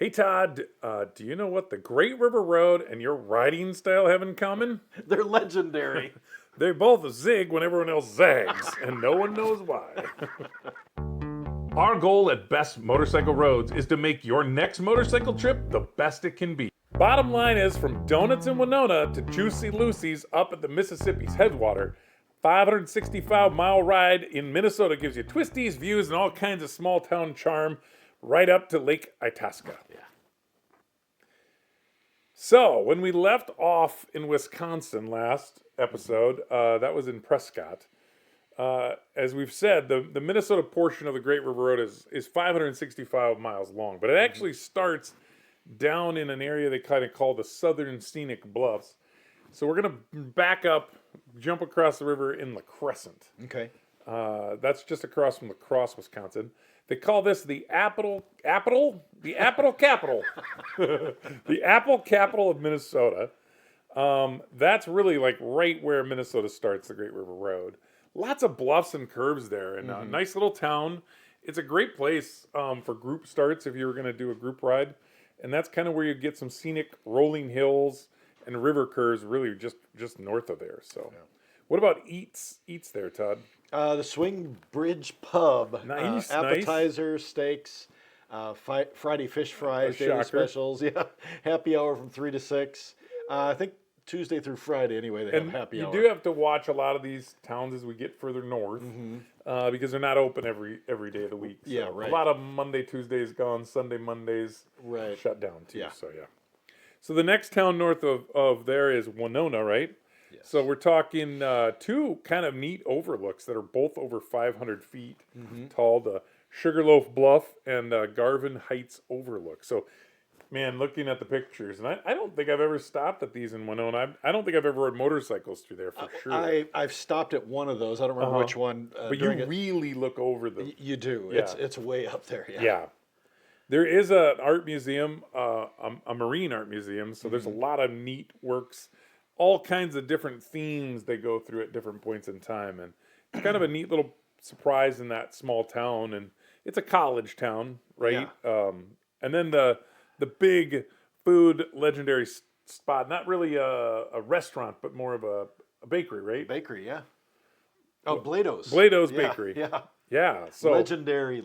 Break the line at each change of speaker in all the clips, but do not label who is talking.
Hey Todd, do you know what the Great River Road and your riding style have in common?
They're legendary.
They both zig when everyone else zags, and no one knows why. Our goal at Best Motorcycle Roads is to make your next motorcycle trip the best it can be. Bottom line is, from donuts in Winona to Juicy Lucy's up at the Mississippi's headwater, 565-mile ride in Minnesota gives you twisties, views, and all kinds of small town charm right up to Lake Itasca.
Yeah.
So, when we left off in Wisconsin last episode, that was in Prescott. As we've said, the Minnesota portion of the Great River Road is 565 miles long, but it actually starts down in an area they kind of call the Southern Scenic Bluffs. So we're going to back up, jump across the river in La Crescent.
Okay.
That's just across from La Crosse, Wisconsin. They call this the apple capital, the apple capital of Minnesota. That's really like right where Minnesota starts, the Great River Road. Lots of bluffs and curves there, and a nice little town. It's a great place for group starts if you were going to do a group ride, and that's kind of where you get some scenic rolling hills and river curves, really just north of there. So, what about eats there, Todd?
The Swing Bridge Pub.
Nice,
appetizers, steaks, Friday fish fries, daily
Shocker.
specials. Yeah. Happy hour from 3 to 6. I think Tuesday through Friday, anyway, they have
And
happy
you
hour.
do have to watch a lot of these towns as we get further north, because they're not open every day of the week. So
Yeah, right.
A lot of Monday, Tuesdays gone, Sunday, Mondays
Right.
shut down too.
Yeah.
So yeah. So the next town north of there is Winona, right?
Yes.
So we're talking two kind of neat overlooks that are both over 500 feet tall: the Sugarloaf Bluff and Garvin Heights Overlook. So, man, looking at the pictures, and I don't think I've ever stopped at these in Winona. I don't think I've ever rode motorcycles through there for sure.
I've stopped at one of those. I don't remember which one.
But you really look over the.
You do.
Yeah.
It's way up there. Yeah.
Yeah. There is an art museum, a marine art museum, so there's a lot of neat works, all kinds of different themes they go through at different points in time, and it's kind of a neat little surprise in that small town, and it's a college town, right? And then the big food legendary spot, not really a restaurant, but more of a bakery, right?
Bakery, yeah. Oh, Blado's.
Blado's
Yeah,
Bakery.
Yeah.
Yeah, so
Legendary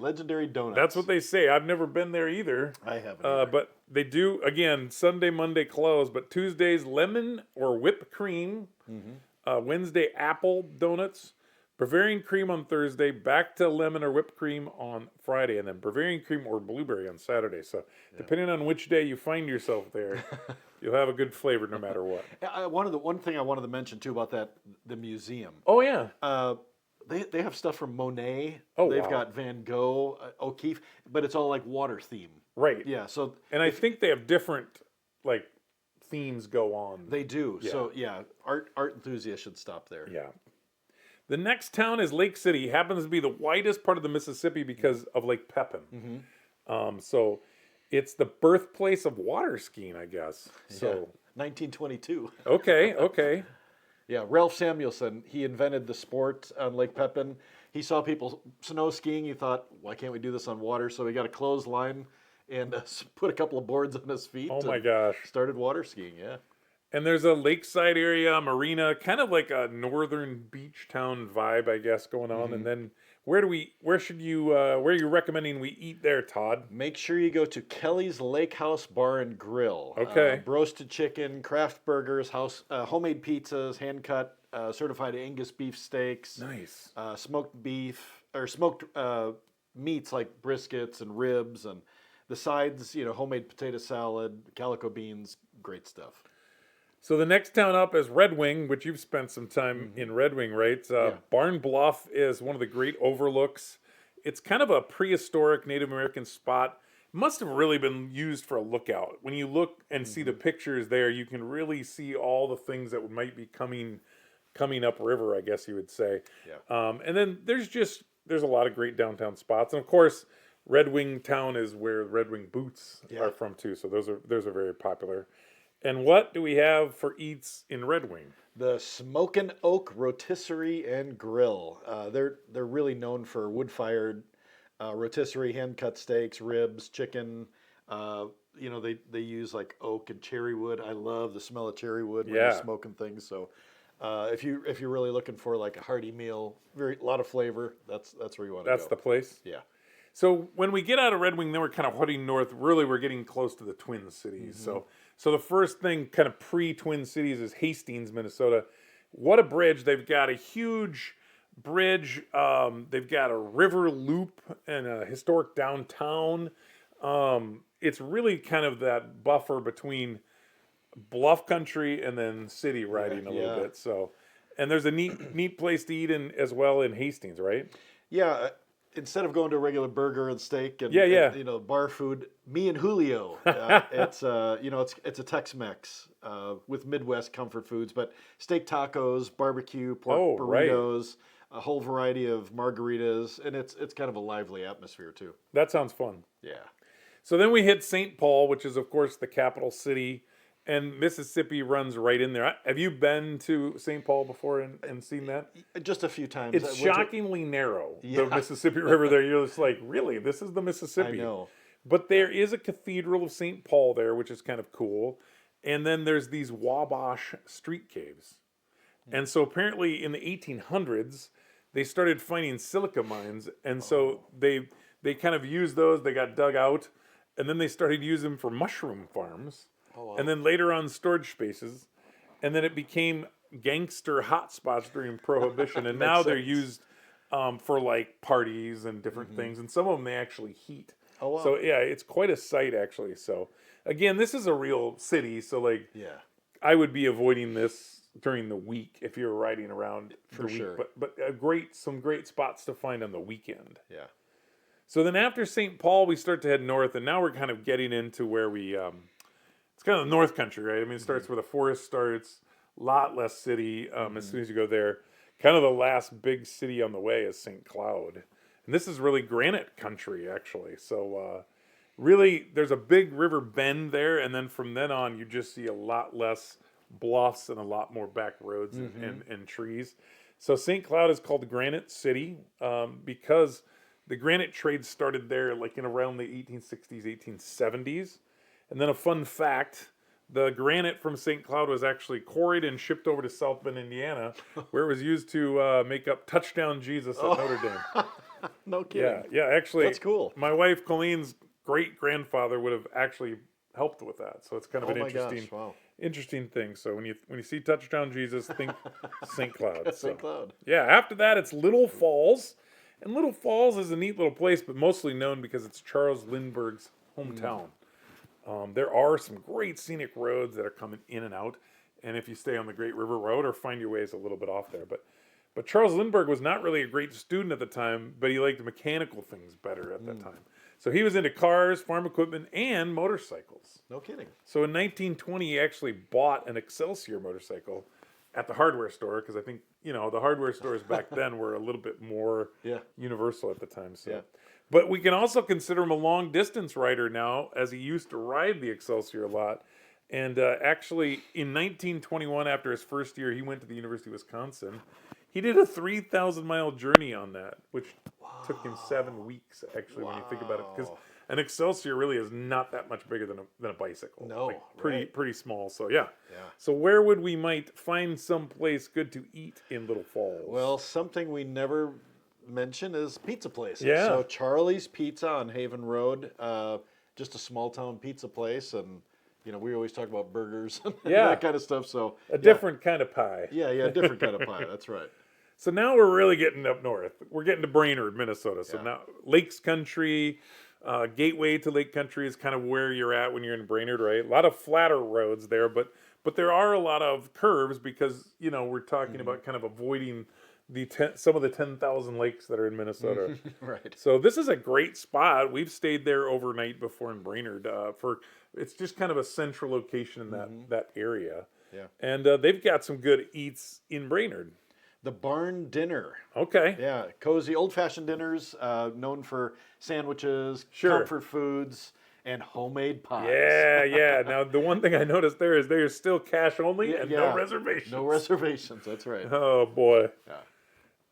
donuts.
that's what they say. I've never been there either.
I haven't. either.
But they do, again, Sunday, Monday close, but Tuesdays, lemon or whipped cream. Wednesday, apple donuts. Bavarian cream on Thursday, back to lemon or whipped cream on Friday, and then Bavarian cream or blueberry on Saturday. So, depending on which day you find yourself there, you'll have a good flavor no matter what.
One thing I wanted to mention too about the museum.
Oh, yeah.
They have stuff from Monet.
Oh,
They've
wow.
got Van Gogh, O'Keeffe, but it's all like water theme.
Right.
Yeah, so
And I think they have different, like, themes go on.
they do.
Yeah.
So yeah, art enthusiasts should stop there.
Yeah. The next town is Lake City. Happens to be the widest part of the Mississippi because of Lake Pepin. So it's the birthplace of water skiing, I guess. So
1922.
okay.
Yeah, Ralph Samuelson, he invented the sport on Lake Pepin. He saw people snow skiing. He thought, why can't we do this on water? So he got a clothesline and put a couple of boards on his feet.
Oh my
and
gosh.
Started water skiing, yeah.
And there's a lakeside area, marina, kind of like a northern beach town vibe, I guess, going on. And then where are you recommending we eat there, Todd?
Make sure you go to Kelly's Lake House Bar and Grill.
Okay.
Roasted chicken, craft burgers, homemade pizzas, hand cut, certified Angus beef steaks.
Nice.
Smoked beef or smoked meats like briskets and ribs, and the sides, homemade potato salad, calico beans, great stuff.
So the next town up is Red Wing, which you've spent some time in Red Wing, right? Barn Bluff is one of the great overlooks. It's kind of a prehistoric Native American spot. Must have really been used for a lookout. When you look and see the pictures there, you can really see all the things that might be coming upriver, I guess you would say.
Yeah.
And then there's a lot of great downtown spots, and of course, Red Wing Town is where Red Wing boots are from too. So those are very popular. And what do we have for eats in Red Wing?
The Smokin' Oak Rotisserie and Grill. They're really known for wood-fired rotisserie, hand-cut steaks, ribs, chicken, they use like oak and cherry wood. I love the smell of cherry wood when
Yeah.
you're smoking things. So if you're really looking for like a hearty meal, a lot of flavor, that's where you want to go.
That's the place.
Yeah.
So when we get out of Red Wing, then we're kind of heading north. Really, we're getting close to the Twin Cities. So the first thing, kind of pre-Twin Cities, is Hastings, Minnesota. What a bridge! They've got a huge bridge. They've got a river loop and a historic downtown. It's really kind of that buffer between bluff country and then city riding a little
yeah.
bit. So, and there's a neat place to eat in as well in Hastings, right?
Yeah, instead of going to a regular burger and steak and,
Yeah.
and, bar food, me and Julio, it's it's a Tex-Mex with Midwest comfort foods, but steak tacos, barbecue, pork
right.
burritos, a whole variety of margaritas, and it's kind of a lively atmosphere too.
That sounds fun.
Yeah.
So then we hit St. Paul, which is of course the capital city, and Mississippi runs right in there. Have you been to St. Paul before and seen that?
Just a few times.
It's shockingly narrow, the
Yeah.
Mississippi River there. You're just like, really? This is the Mississippi?
I know.
But there is a cathedral of St. Paul there, which is kind of cool. And then there's these Wabash street caves. And so apparently in the 1800s, they started finding silica mines. And so they kind of used those. They got dug out. And then they started using them for mushroom farms.
Oh, wow.
And then later on storage spaces. And then it became gangster hotspots during Prohibition. And now they're used for like parties and different things. And some of them they actually heat.
Oh, wow.
So yeah, it's quite a sight actually. So again, this is a real city. So like,
Yeah.
I would be avoiding this during the week if you're riding around
For
the week.
sure.
But some great spots to find on the weekend.
Yeah.
So then after St. Paul, we start to head north, and now we're kind of getting into where we. It's kind of the North Country, right? I mean, it starts where the forest starts. A lot less city as soon as you go there. Kind of the last big city on the way is St. Cloud. And this is really granite country, actually. So really, there's a big river bend there. And then from then on, you just see a lot less bluffs and a lot more back roads and trees. So St. Cloud is called the Granite City because the granite trade started there like in around the 1860s, 1870s. And then a fun fact, the granite from St. Cloud was actually quarried and shipped over to South Bend, Indiana, where it was used to make up Touchdown Jesus at Notre Dame.
No kidding.
Yeah, actually.
That's cool.
My wife, Colleen's great-grandfather would have actually helped with that. So it's kind of an interesting thing. So when you see Touchdown Jesus, think St. Cloud.
St. Cloud.
Yeah, after that, it's Little Falls. And Little Falls is a neat little place, but mostly known because it's Charles Lindbergh's hometown. There are some great scenic roads that are coming in and out. And if you stay on the Great River Road or find your ways a little bit off there. But Charles Lindbergh was not really a great student at the time, but he liked mechanical things better at that time. So he was into cars, farm equipment, and motorcycles.
No kidding.
So in 1920, he actually bought an Excelsior motorcycle at the hardware store because I think, the hardware stores back then were a little bit more universal at the time. So.
Yeah.
But we can also consider him a long distance rider now, as he used to ride the Excelsior a lot. And actually, in 1921, after his first year, he went to the University of Wisconsin. He did a 3,000-mile journey on that, which took him 7 weeks, actually, when you think about it. Because an Excelsior really is not that much bigger than a bicycle.
No,
pretty small. So, yeah. So where would we might find some place good to eat in Little Falls?
Well, something we never mention is pizza places.
Yeah.
So Charlie's Pizza on Haven Road, just a small town pizza place, and we always talk about burgers and that kind of stuff. So
a different kind of pie.
Yeah, different kind of pie. That's right.
So now we're really getting up north. We're getting to Brainerd, Minnesota. So now Lakes Country, gateway to Lake Country is kind of where you're at when you're in Brainerd, right? A lot of flatter roads there, but there are a lot of curves because we're talking about kind of avoiding some of the 10,000 lakes that are in Minnesota.
Right.
So this is a great spot. We've stayed there overnight before in Brainerd it's just kind of a central location in that area.
Yeah.
And they've got some good eats in Brainerd.
The Barn Dinner.
Okay.
Yeah, cozy old-fashioned dinners, known for sandwiches, comfort foods, and homemade pies.
Yeah. Now, the one thing I noticed there is there's still cash only and no reservations.
No reservations, that's right.
Oh, boy.
Yeah.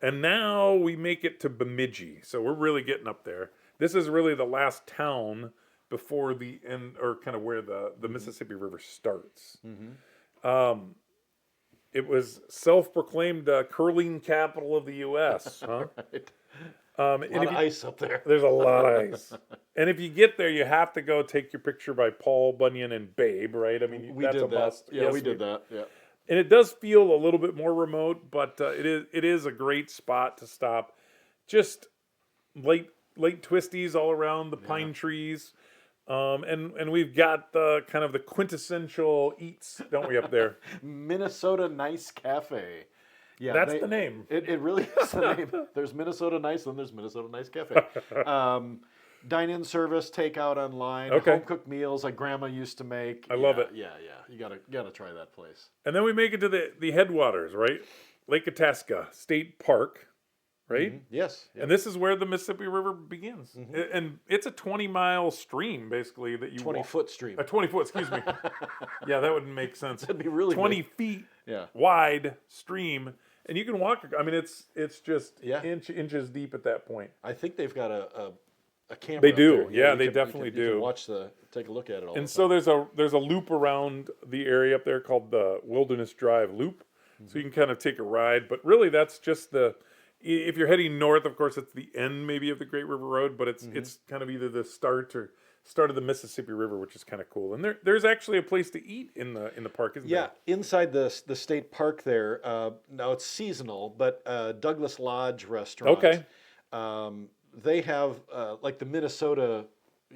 And now we make it to Bemidji. So we're really getting up there. This is really the last town before the end, or kind of where the Mississippi River starts.
Mm-hmm.
It was self-proclaimed curling capital of the U.S. Huh?
Right.
And
A lot
if
of
you,
ice up there.
there's a lot of ice. And if you get there, you have to go take your picture by Paul Bunyan and Babe, right? I mean,
We
that's a
did that.
must.
Yeah,
Yes,
we did that. Yeah.
and it does feel a little bit more remote, but it is a great spot to stop. Just late twisties all around the
Yeah.
pine trees, and we've got the kind of the quintessential eats, don't we, up there?
Minnesota Nice Cafe. Yeah,
That's the name.
It really is the name. There's Minnesota Nice, then there's Minnesota Nice Cafe. Dine-in service, takeout online,
Okay.
home-cooked meals like Grandma used to make.
I love it.
Yeah, yeah. You gotta try that place.
And then we make it to the headwaters, right? Lake Itasca State Park, right?
Yes.
And this is where the Mississippi River begins. And it's a 20-mile stream, basically, that you
20-foot stream.
A 20-foot, excuse me. Yeah, that wouldn't make sense.
That'd be really
20
big.
feet
Yeah.
wide stream. And you can walk, I mean, it's just
Yeah.
inches deep at that point.
I think they've got a camera.
They
up
do.
there.
Yeah,
you
they
can-
definitely
you can
do.
take a look at it all.
And
the
so
time.
there's a loop around the area up there called the Wilderness Drive Loop. So you can kind of take a ride, but really that's just if you're heading north, of course, it's the end maybe of the Great River Road, but it's kind of either the start of the Mississippi River, which is kind of cool. And there's actually a place to eat in the park, isn't
Yeah, inside the state park there. Now it's seasonal, but Douglas Lodge restaurant.
Okay.
They have like the Minnesota,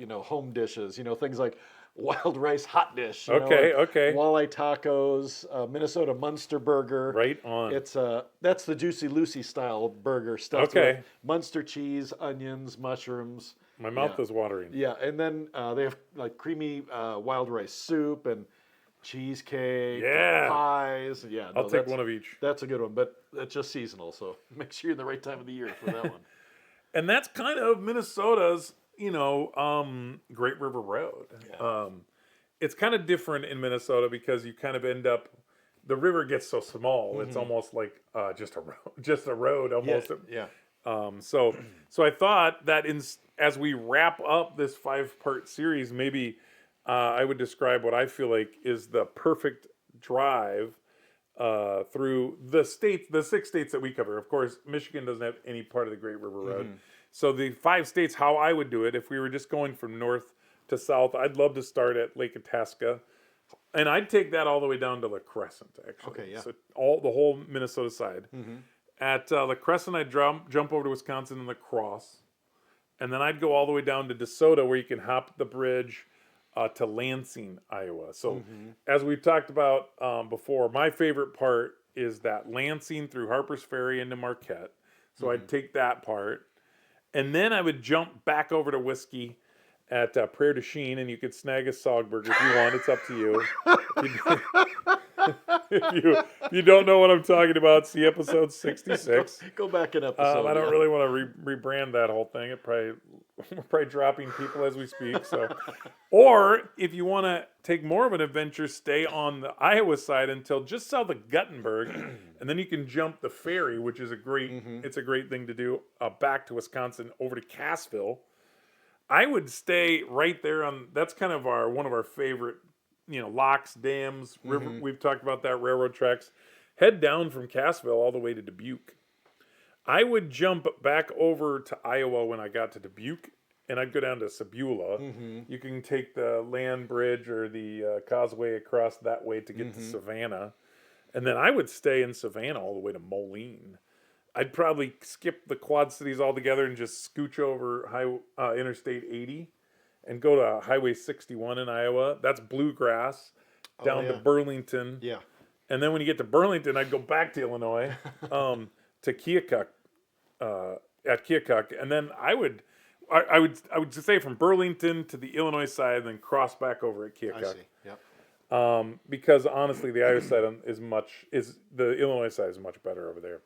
home dishes. Things like wild rice hot dish.
Okay,
and
okay.
Walleye tacos, Minnesota Munster burger.
Right on.
It's that's the Juicy Lucy style burger stuffed
Okay.
with Munster cheese, onions, mushrooms.
My mouth is watering.
Yeah, and then they have like creamy wild rice soup and cheesecake,
Yeah.
pies. Yeah,
I'll take
that's-
one of each.
That's a good one, but it's just seasonal, so make sure you're in the right time of the year for that one.
And that's kind of Minnesota's, Great River Road.
Yeah.
It's kind of different in Minnesota because you kind of end up, the river gets so small. It's almost like just a road almost.
Yeah.
So I thought that as we wrap up this 5-part series, maybe I would describe what I feel like is the perfect drive through the 6 states that we cover. Of course, Michigan doesn't have any part of the Great River Road. So the 5 states, how I would do it, if we were just going from north to south, I'd love to start at Lake Itasca. And I'd take that all the way down to La Crescent, actually.
Okay, yeah.
So the whole Minnesota side. At La Crescent, I'd jump over to Wisconsin and La Crosse. And then I'd go all the way down to DeSoto, where you can hop the bridge to Lansing, Iowa. So as we've talked about before, my favorite part is that Lansing through Harper's Ferry into Marquette. So I'd take that part. And then I would jump back over to Whiskey at Prairie du Chien, and you could snag a sog burger if you want. It's up to you. If you don't know what I'm talking about, see episode 66.
Go back an episode.
I don't really want to rebrand that whole thing. We're probably dropping people as we speak. So, or if you want to take more of an adventure, stay on the Iowa side until just south of Guttenberg, and then you can jump the ferry, which is it's a great thing to do, back to Wisconsin over to Cassville. I would stay right there that's kind of one of our favorite, locks, dams, river. We've talked about that, railroad tracks. Head down from Cassville all the way to Dubuque. I would jump back over to Iowa when I got to Dubuque, and I'd go down to Sebula. You can take the land bridge or the causeway across that way to get to Savannah. And then I would stay in Savannah all the way to Moline. I'd probably skip the Quad Cities altogether and just scooch over Interstate 80 and go to Highway 61 in Iowa. That's bluegrass down to Burlington.
Yeah.
And then when you get to Burlington, I'd go back to Illinois to Keokuk, at Keokuk. And then I would say from Burlington to the Illinois side and then cross back over at Keokuk.
I see. Yep.
Because honestly, the Iowa side the Illinois side is much better over there.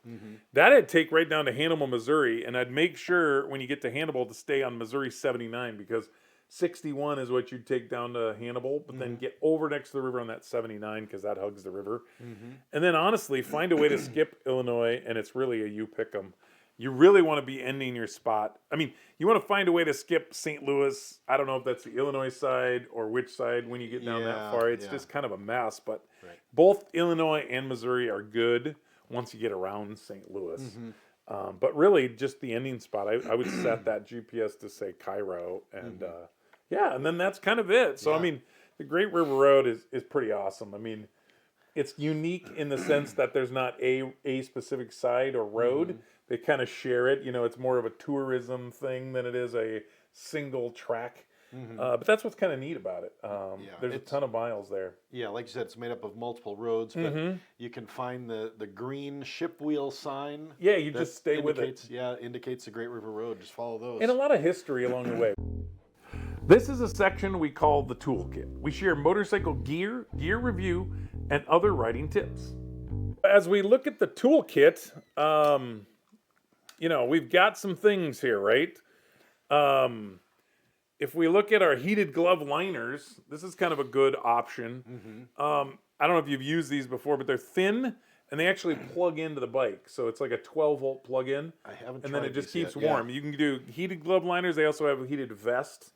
That I'd take right down to Hannibal, Missouri, and I'd make sure when you get to Hannibal to stay on Missouri 79 because 61 is what you'd take down to Hannibal, but then get over next to the river on that 79 because that hugs the river. And then honestly, find a way to skip Illinois, and it's really a you pick 'em. you really want to be ending your spot. I mean, you want to find a way to skip St. Louis. I don't know if that's the Illinois side or which side when you get down that far. It's just kind of a mess. But both Illinois and Missouri are good once you get around St. Louis. But really, just the ending spot, I would set that GPS to say Cairo. And and then that's kind of it. So, I mean, the Great River Road is pretty awesome. I mean, it's unique in the sense that there's not a specific side or road. They kind of share it. You know, it's more of a tourism thing than it is a single track. But that's what's kind of neat about it. There's a ton of miles there.
Yeah, like you said, it's made up of multiple roads, but you can find the green ship wheel sign.
Yeah, you just stay with it.
Yeah, indicates the Great River Road. Just follow those.
And a lot of history along the way. This is a section we call the Toolkit. We share motorcycle gear review, and other riding tips. As we look at the Toolkit, you know, we've got some things here, right? If we look at our heated glove liners, this is kind of a good option. I don't know if you've used these before, but they're thin and they actually plug into the bike. So it's like a 12-volt plug-in.
I haven't
And
tried
then it just
these
keeps
yet.
warm. You can do heated glove liners. They also have a heated vest.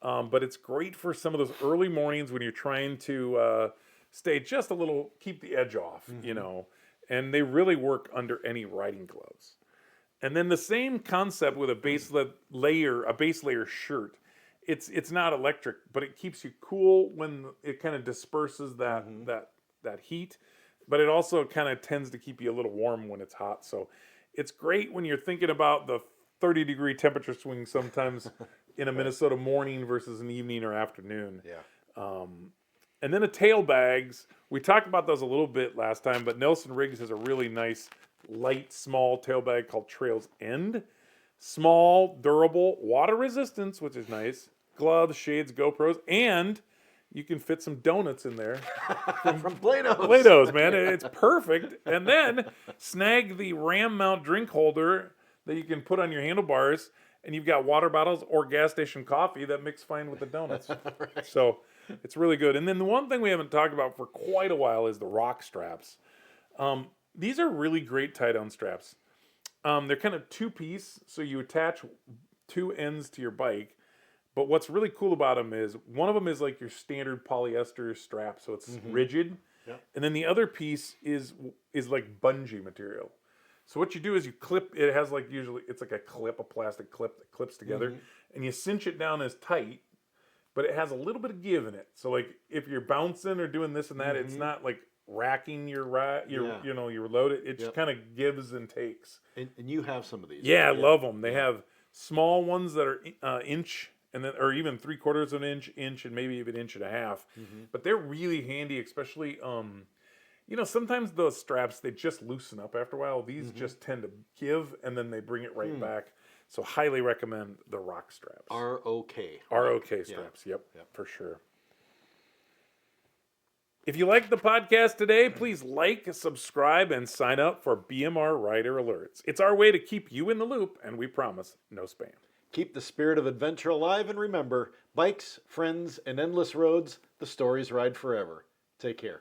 But it's great for some of those early mornings when you're trying to stay just a little, keep the edge off, you know. And they really work under any riding gloves. And then the same concept with a base layer shirt. It's not electric, but it keeps you cool when it kind of disperses that heat. But it also kind of tends to keep you a little warm when it's hot. So it's great when you're thinking about the 30-degree temperature swing sometimes in a Minnesota morning versus an evening or afternoon. And then the tail bags. We talked about those a little bit last time, but Nelson Riggs has a really nice, light, small tail bag called Trails End. Small, durable, water resistance, which is nice. Gloves, shades, GoPros, and you can fit some donuts in there.
From Play-Dohs.
Play-Dohs, man. It's perfect. And then snag the Ram mount drink holder that you can put on your handlebars, and you've got water bottles or gas station coffee that mix fine with the donuts. So it's really good. And then the one thing we haven't talked about for quite a while is the rock straps. These are really great tie-down straps. They're kind of two-piece, so you attach two ends to your bike. But what's really cool about them is one of them is like your standard polyester strap, so it's rigid. And then the other piece is like bungee material. So what you do is you clip, it has like usually, it's like a plastic clip that clips together. And you cinch it down as tight, but it has a little bit of give in it. So like if you're bouncing or doing this and that, it's not like racking your load. It just kind of gives and takes.
And you have some of these.
Yeah, I love them. They have small ones that are inch and then, or even 3/4 of an inch, and maybe even 1.5 inches. But they're really handy, especially, you know, sometimes those straps, they just loosen up after a while. These just tend to give, and then they bring it right back. So highly recommend the rock straps.
ROK.
ROK straps, yep, for sure. If you like the podcast today, please like, subscribe, and sign up for BMR Rider Alerts. It's our way to keep you in the loop, and we promise no spam.
Keep the spirit of adventure alive, and remember, bikes, friends, and endless roads, the stories ride forever. Take care.